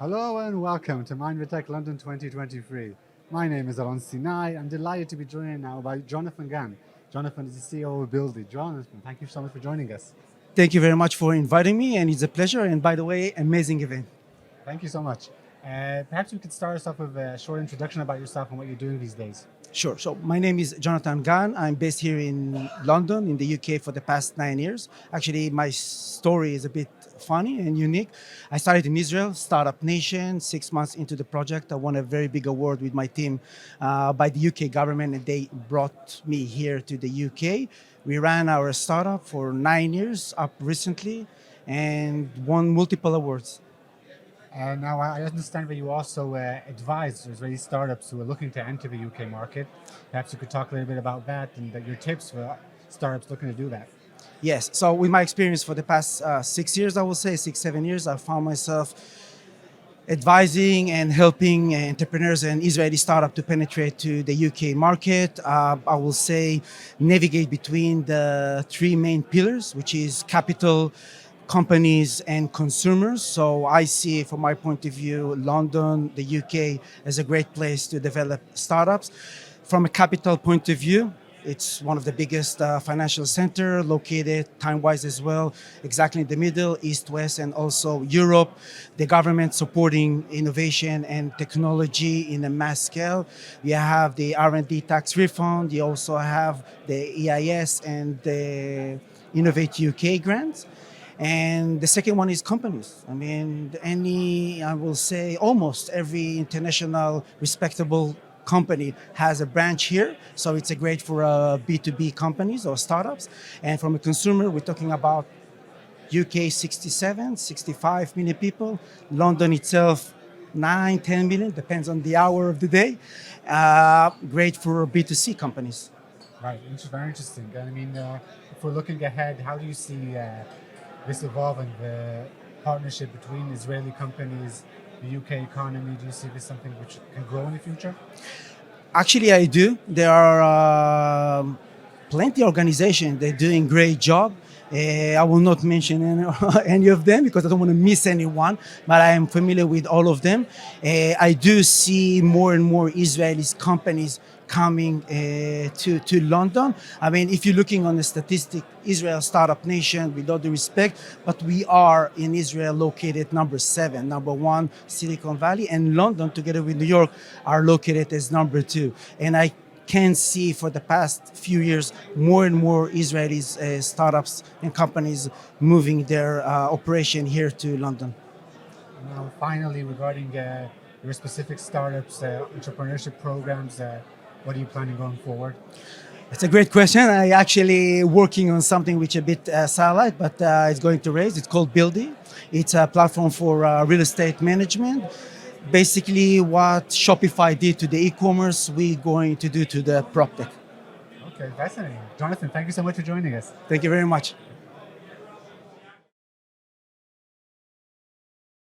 Hello and welcome to MindVitech London 2023. My name is Alon Sinai. I'm delighted to be joined now by Jonathan Gan. Jonathan is the CEO of Buildy. Jonathan, thank you so much for joining us. Thank you very much for inviting me, and it's a pleasure. And by the way, amazing event. Thank you so much. Perhaps you could start us off with a short introduction about yourself and what you're doing these days. Sure. So my name is Jonathan Gan. I'm based here in London, in the UK, for the past 9 years. Actually, my story is a bit funny and unique. I started in Israel, startup nation. 6 months into the project, I won a very big award with my team by the UK government, and they brought me here to the UK. We ran our startup for 9 years, up recently, and won multiple awards. And now I understand that you also advise Israeli startups who are looking to enter the UK market. Perhaps you could talk a little bit about that and your tips for startups looking to do that. Yes. So with my experience for the past 6 years, I will say 6, 7 years, I found myself advising and helping entrepreneurs and Israeli startup to penetrate to the UK market. I will say navigate between the three main pillars, which is capital, companies, and consumers. So I see, from my point of view, London, the UK, as a great place to develop startups. From a capital point of view, it's one of the biggest financial center, located time-wise as well, exactly in the middle, east-west, and also Europe. The government supporting innovation and technology in a mass scale. You have the R&D tax refund. You also have the EIS and the Innovate UK grants. And the second one is companies. I mean, I will say almost every international respectable company has a branch here. So it's a great for B2B companies or startups. And from a consumer, we're talking about UK 67, 65 million people. London itself, 9, 10 million, depends on the hour of the day. Great for B2C companies. Right, it's very interesting. And I mean, if we're looking ahead, how do you see this evolving, the partnership between Israeli companies, the UK economy? Do you see this something which can grow in the future? Actually, I do. There are plenty of organizations. They're doing great job. I will not mention any of them because I don't want to miss anyone, but I am familiar with all of them. I do see more and more Israeli companies coming to London. I mean, if you're looking on the statistic, Israel startup nation, with all due respect, but we are in Israel located number 7, number 1, Silicon Valley, and London, together with New York, are located as number 2. And I can see for the past few years more and more Israeli startups and companies moving their operation here to London. Now, finally, regarding your specific startups, entrepreneurship programs, what are you planning going forward? It's a great question. I actually working on something which a bit satellite, but it's going to raise. It's called Buildy. It's a platform for real estate management. Basically, what Shopify did to the e-commerce, we're going to do to the prop tech. Okay, fascinating. Jonathan, thank you so much for joining us. Thank you very much.